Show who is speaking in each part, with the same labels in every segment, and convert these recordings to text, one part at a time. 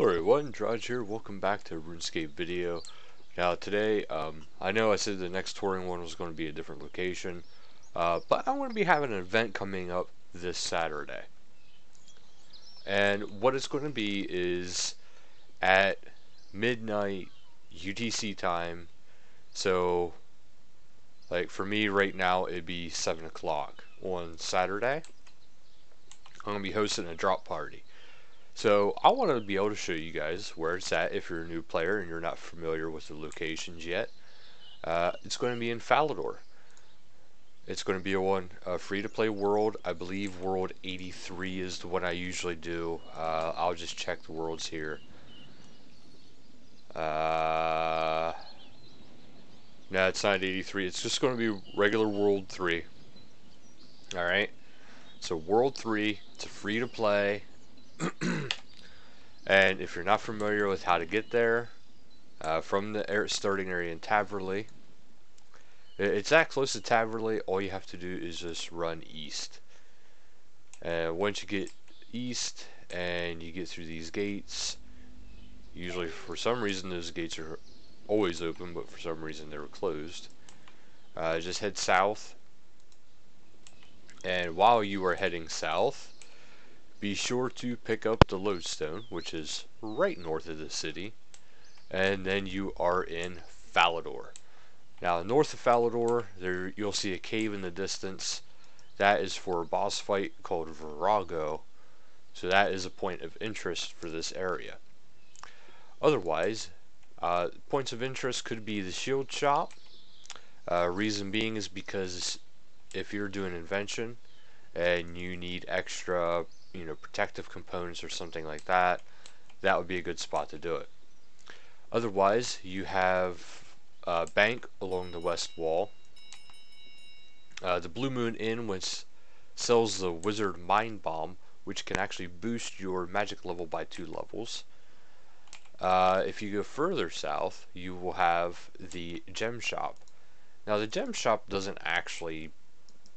Speaker 1: Hello everyone, Drudge here. Welcome back to a RuneScape video. Now today, I know I said the next touring one was going to be a different location, but I'm going to be having an event coming up this Saturday. And what it's going to be is at midnight UTC time. So, like for me right now, it'd be 7 o'clock on Saturday. I'm going to be hosting a drop party. So I want to be able to show you guys where it's at if you're a new player and you're not familiar with the locations yet. It's going to be in Falador. It's going to be a free-to-play world. I believe World 83 is the one I usually do. I'll just check the worlds here. No, it's not 83. It's just going to be regular World 3. Alright. So World 3, it's a free-to-play. And if you're not familiar with how to get there, from the starting area in Taverley, it's that close to Taverley. All you have to do is just run east. And once you get east and you get through these gates, usually for some reason those gates are always open, but for some reason they were closed. Just head south, and while you are heading south, be sure to pick up the lodestone, which is right north of the city, and then you are in Falador. Now, north of Falador, there you'll see a cave in the distance. That is for a boss fight called Virago, so that is a point of interest for this area. Otherwise, points of interest could be the shield shop. Reason being is because if you're doing invention and you need extra protective components or something like that, that would be a good spot to do it. Otherwise, you have a bank along the west wall, the Blue Moon Inn, which sells the Wizard Mind Bomb, which can actually boost your magic level by 2 levels. If you go further south, you will have the Gem Shop. Now, the Gem Shop doesn't actually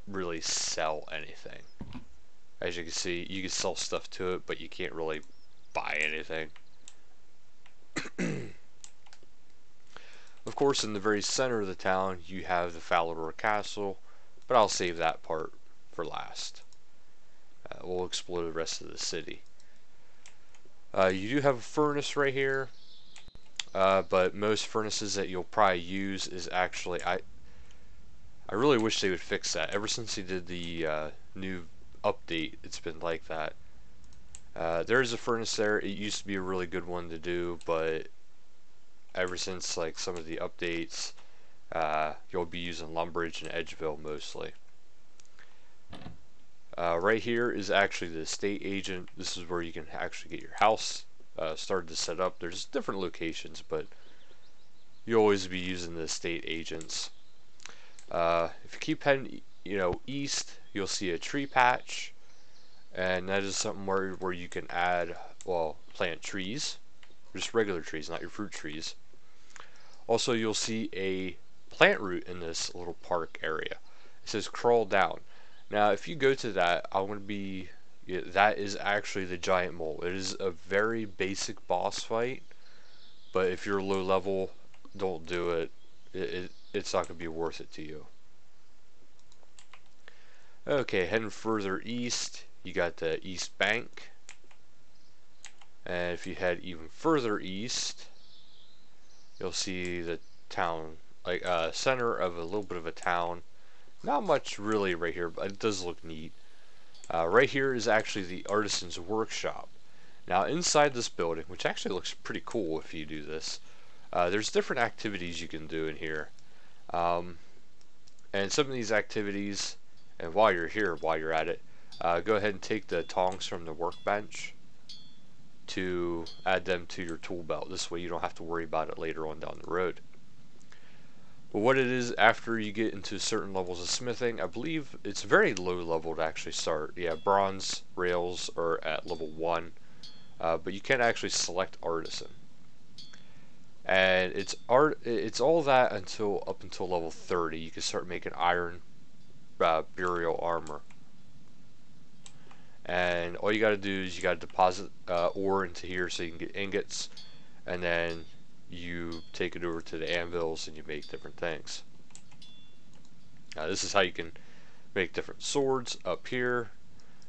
Speaker 1: really sell anything. As you can see, you can sell stuff to it, but you can't really buy anything. Of course, in the very center of the town, you have the Falador Castle, but I'll save that part for last. We'll explore the rest of the city. You do have a furnace right here, but most furnaces that you'll probably use is actually... I really wish they would fix that. Ever since they did the new update, it's been like that. There is a furnace there. It used to be a really good one to do, but ever since like some of the updates, you'll be using Lumbridge and Edgeville mostly. Right here is actually the estate agent. This is where you can actually get your house started to set up. There's different locations, but you'll always be using the estate agents. If you keep heading east, you'll see a tree patch, and that is something where you can add, plant trees, just regular trees, not your fruit trees. Also, you'll see a plant root in this little park area. It says crawl down. Now, if you go to that, that is actually the giant mole. It is a very basic boss fight, but if you're low level, don't do it. It's not going to be worth it to you. Okay, heading further east, you got the East Bank. And if you head even further east, you'll see the town, like center of a little bit of a town. Not much really right here, but it does look neat. Right here is actually the Artisan's Workshop. Now inside this building, which actually looks pretty cool if you do this, there's different activities you can do in here. And some of these activities, and while you're at it, go ahead and take the tongs from the workbench to add them to your tool belt. This way you don't have to worry about it later on down the road. But what it is, after you get into certain levels of smithing, I believe it's very low level to actually start. Yeah, bronze rails are at level 1, but you can actually select artisan. And it's all that up until level 30. You can start making iron burial armor. and all you got to do is you got to deposit ore into here so you can get ingots, and then you take it over to the anvils and you make different things. Now this is how you can make different swords. Up here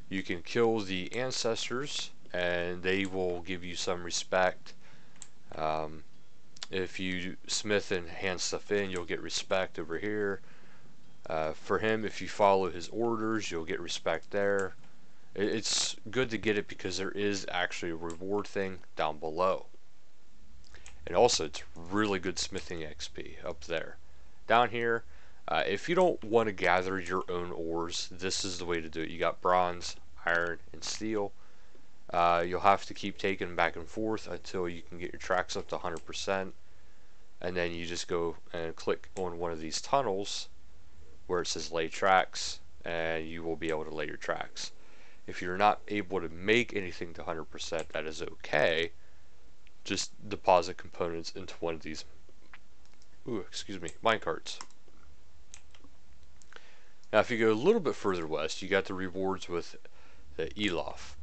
Speaker 1: you can kill the ancestors and they will give you some respect. If you smith and hand stuff in, you'll get respect over here. For him, if you follow his orders, you'll get respect there. It's good to get it because there is actually a reward thing down below. And also, it's really good smithing XP up there. Down here, if you don't want to gather your own ores, this is the way to do it. You got bronze, iron, and steel. You'll have to keep taking them back and forth until you can get your tracks up to 100%. And then you just go and click on one of these tunnels where it says lay tracks, and you will be able to lay your tracks. If you're not able to make anything to 100%, that is okay. Just deposit components into one of these minecarts. Now if you go a little bit further west, you got the rewards with the Elof.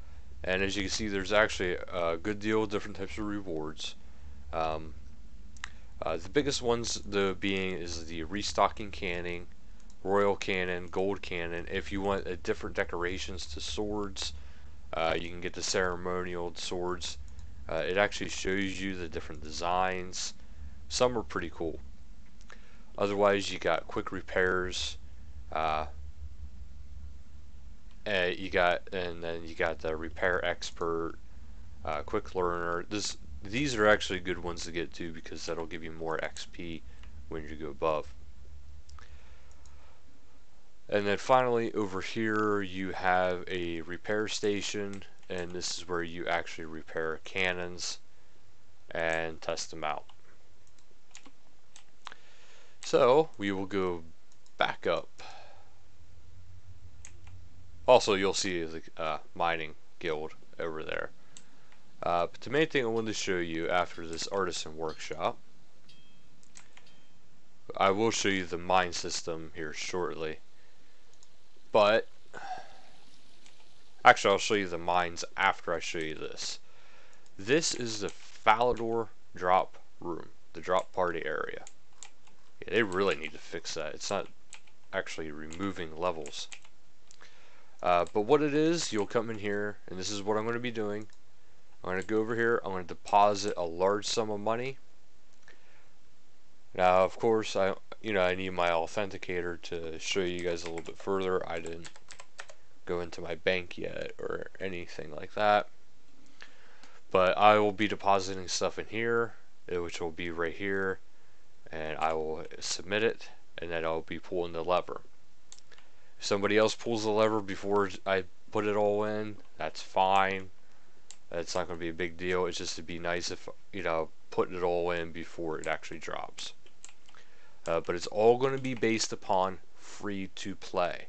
Speaker 1: And as you can see, there's actually a good deal of different types of rewards. The biggest ones though being is the restocking cannon, royal cannon, gold cannon. If you want different decorations to swords, you can get the ceremonial swords. It actually shows you the different designs. Some are pretty cool. Otherwise, you got quick repairs. And then you got the repair expert, quick learner. These are actually good ones to get to because that'll give you more XP when you go above. And then finally over here you have a repair station, and this is where you actually repair cannons and test them out. So we will go back up. Also you'll see the mining guild over there. But the main thing I wanted to show you after this artisan workshop, I will show you the mine system here shortly. But actually I'll show you the mines after I show you this. This is the Falador drop room, the drop party area. Yeah, they really need to fix that. It's not actually removing levels. But what it is, you'll come in here, and this is what I'm going to be doing. I'm going to go over here, I'm going to deposit a large sum of money. Now of course I need my authenticator to show you guys a little bit further. I didn't go into my bank yet or anything like that. But I will be depositing stuff in here, which will be right here, and I will submit it, and then I'll be pulling the lever. If somebody else pulls the lever before I put it all in, that's fine. It's not going to be a big deal. It's just to be nice if, putting it all in before it actually drops. But it's all going to be based upon free to play.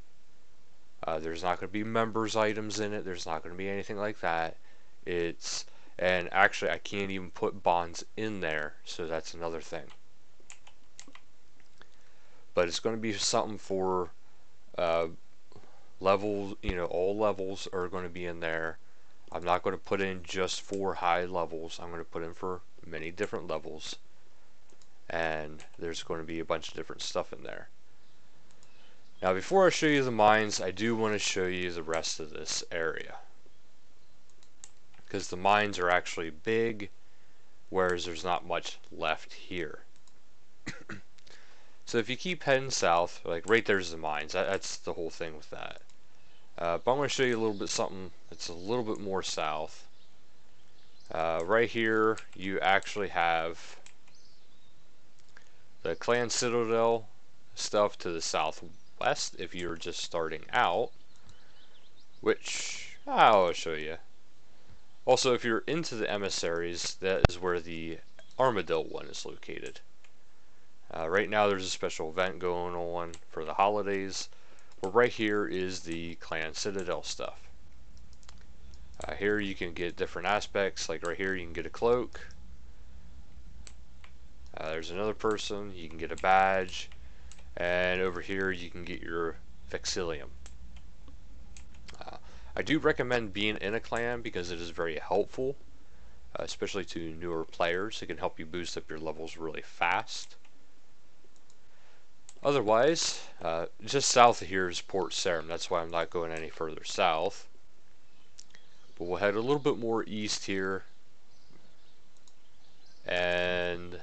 Speaker 1: There's not going to be members items in it. There's not going to be anything like that. And actually I can't even put bonds in there, so that's another thing. But it's going to be something for levels, all levels are going to be in there. I'm not going to put in just 4 high levels. I'm going to put in for many different levels. And there's going to be a bunch of different stuff in there. Now before I show you the mines, I do want to show you the rest of this area. Because the mines are actually big, whereas there's not much left here. So if you keep heading south, like right there's the mines, that's the whole thing with that. But I'm going to show you a little bit something that's a little bit more south. Right here you actually have the Clan Citadel stuff to the southwest if you're just starting out, which I'll show you. Also, if you're into the emissaries, that is where the Armadillo one is located. Right now there's a special event going on for the holidays, where right here is the Clan Citadel stuff. Here you can get different aspects, like right here you can get a cloak. There's another person, you can get a badge, and over here you can get your Vexillium. I do recommend being in a clan because it is very helpful, especially to newer players. It can help you boost up your levels really fast. Otherwise, just south of here is Port Sarim. That's why I'm not going any further south. But we'll head a little bit more east here. And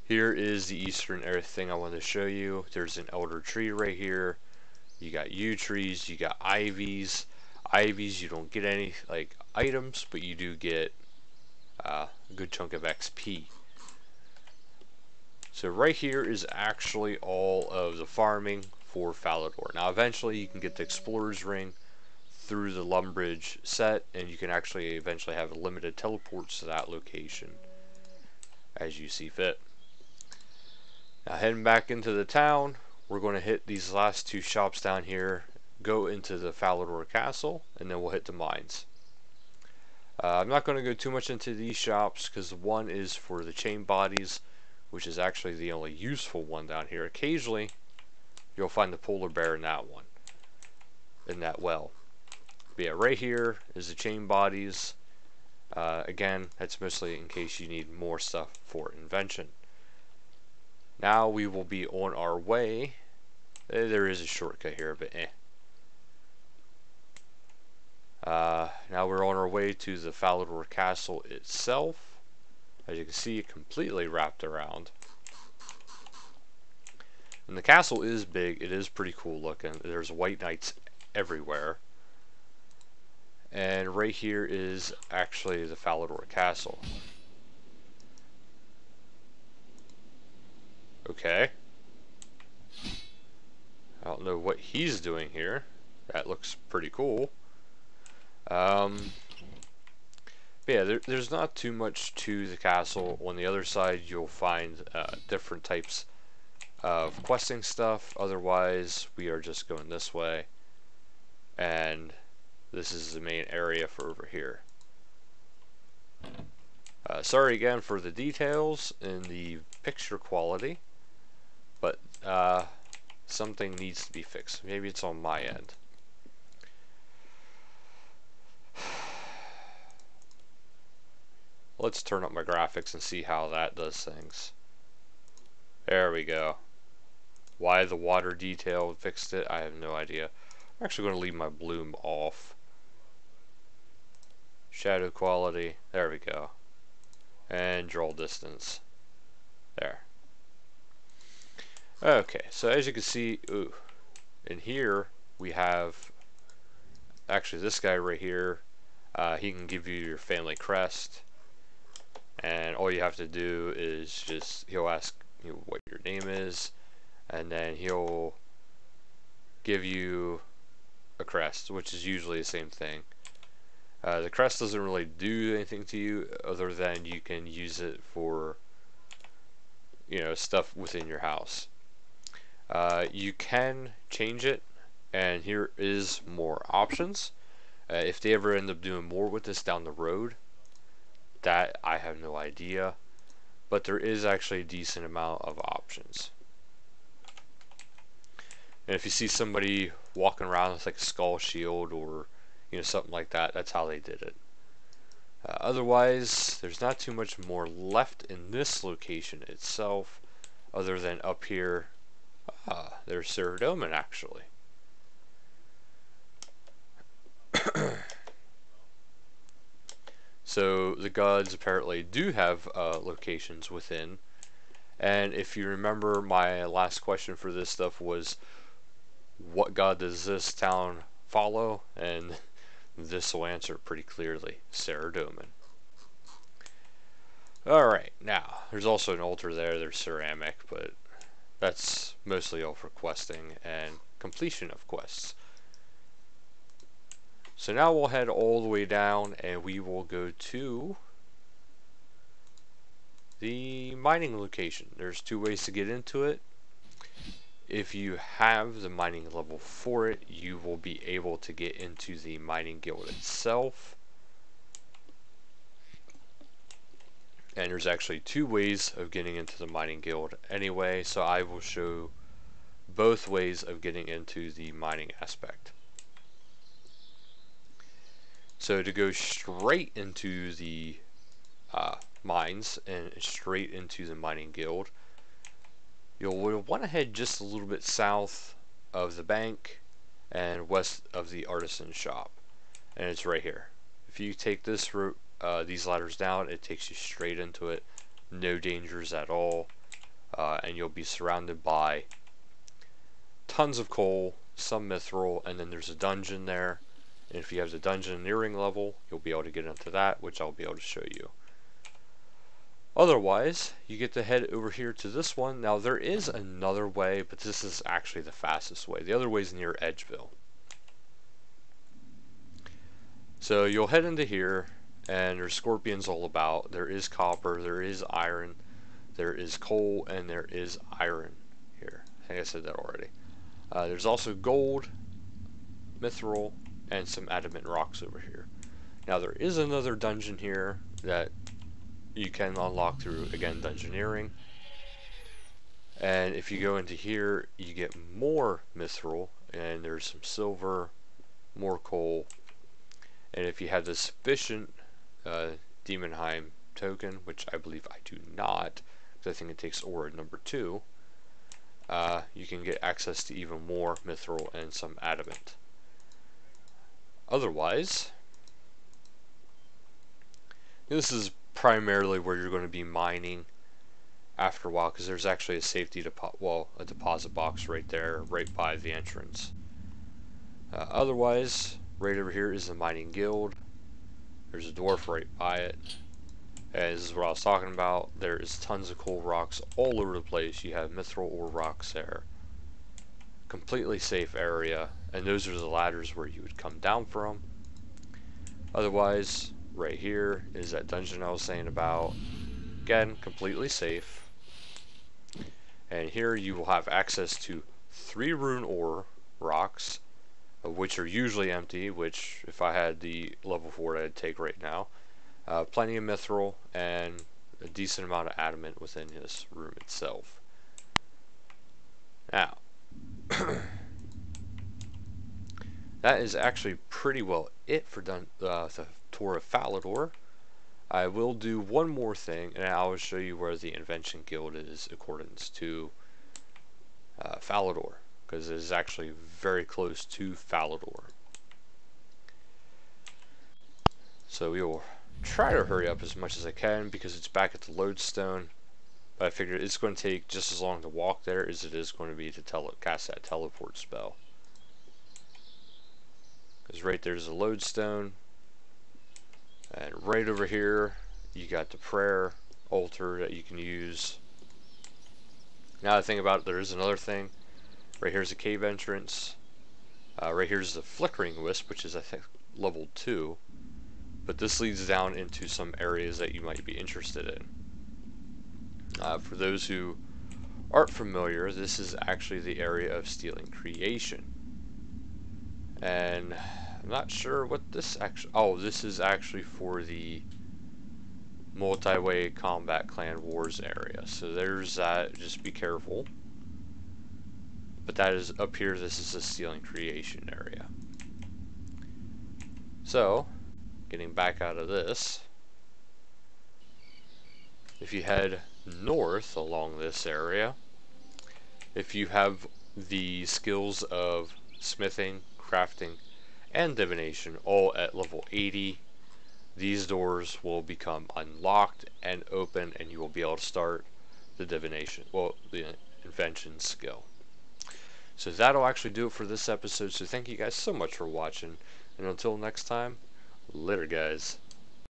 Speaker 1: here is the eastern area thing I want to show you. There's an elder tree right here. You got yew trees, you got ivies. Ivies, you don't get any like items, but you do get a good chunk of XP. So right here is actually all of the farming for Falador. Now eventually you can get the Explorer's Ring through the Lumbridge set, and you can actually eventually have limited teleports to that location as you see fit. Now heading back into the town, we're going to hit these last two shops down here, go into the Falador Castle, and then we'll hit the mines. I'm not going to go too much into these shops because one is for the chain bodies, which is actually the only useful one down here. Occasionally, you'll find the polar bear in that one, in that well. But yeah, right here is the chain bodies. Again, that's mostly in case you need more stuff for invention. Now we will be on our way. There is a shortcut here, but now we're on our way to the Falador Castle itself. As you can see, completely wrapped around. And the castle is big. It is pretty cool looking. There's white knights everywhere. And right here is actually the Falador Castle. Okay. I don't know what he's doing here. That looks pretty cool. But yeah, there's not too much to the castle. On the other side, you'll find different types of questing stuff. Otherwise, we are just going this way. And this is the main area for over here. Sorry again for the details in the picture quality, but something needs to be fixed. Maybe it's on my end. Let's turn up my graphics and see how that does things. There we go. Why the water detail fixed it, I have no idea. I'm actually going to leave my bloom off. Shadow quality, there we go. And draw distance. There. Okay, so as you can see, in here we have actually this guy right here. He can give you your family crest. And all you have to do is he'll ask you what your name is, and then he'll give you a crest, which is usually the same thing. The crest doesn't really do anything to you other than you can use it for, stuff within your house. You can change it, and here is more options. If they ever end up doing more with this down the road, that I have no idea, but there is actually a decent amount of options. And if you see somebody walking around with like a skull shield or something like that, that's how they did it. Otherwise, there's not too much more left in this location itself, other than up here. There's Ceradomin actually. So the gods apparently do have locations within, and if you remember, my last question for this stuff was, what god does this town follow? And this will answer pretty clearly: Ceradomin. Alright, now there's also an altar there. There's ceramic, but that's mostly all for questing and completion of quests. So now we'll head all the way down and we will go to the mining location. There's two ways to get into it. If you have the mining level for it, you will be able to get into the mining guild itself. And there's actually two ways of getting into the mining guild anyway, so I will show both ways of getting into the mining aspect. So to go straight into the mines and straight into the mining guild, you'll want to head just a little bit south of the bank and west of the artisan shop, and it's right here. If you take this route, these ladders down, it takes you straight into it, no dangers at all, and you'll be surrounded by tons of coal, some mithril, and then there's a dungeon there. And if you have the dungeon nearing level, you'll be able to get into that, which I'll be able to show you. Otherwise, you get to head over here to this one. Now there is another way, but this is actually the fastest way. The other way is near Edgeville. So you'll head into here, and there's scorpions all about. There is copper, there is iron, there is coal, and there is iron here. I think I said that already. There's also gold, mithril, and some adamant rocks over here. Now there is another dungeon here that you can unlock through, again, dungeoneering. And if you go into here, you get more mithril, and there's some silver, more coal. And if you have the sufficient Demonheim token, which I believe I do not, because I think it takes ore at number 2, you can get access to even more mithril and some adamant. Otherwise, this is primarily where you're going to be mining after a while, because there's actually a safety a deposit box right there, right by the entrance. Otherwise, right over here is the mining guild. There's a dwarf right by it. And this is what I was talking about. There is tons of coal rocks all over the place. You have mithril ore rocks there. Completely safe area. And those are the ladders where you would come down from. Otherwise, right here is that dungeon I was saying about. Again, completely safe. And here you will have access to 3 rune ore rocks, which are usually empty, which if I had the level 4 I'd take right now. Plenty of mithril and a decent amount of adamant within this room itself. Now, that is actually pretty well it for the tour of Falador. I will do one more thing, and I will show you where the Invention Guild is accordance to Falador, because it is actually very close to Falador. So we will try to hurry up as much as I can because it's back at the lodestone, but I figured it's going to take just as long to walk there as it is going to be to cast that teleport spell. Because right there's a lodestone, and right over here you got the prayer altar that you can use. Now I think about it, there is another thing. Right here's a cave entrance. Right here's the flickering wisp, which is I think level 2. But this leads down into some areas that you might be interested in. For those who aren't familiar, this is actually the area of stealing creation. And I'm not sure what this actually... Oh, this is actually for the multi-way combat clan wars area. So there's that, just be careful. But that is up here, this is the stealing creation area. So, getting back out of this, if you head north along this area, if you have the skills of smithing, crafting, and divination all at level 80, these doors will become unlocked and open, and you will be able to start the divination, well, the invention skill. So that'll actually do it for this episode, so thank you guys so much for watching, and until next time, later guys.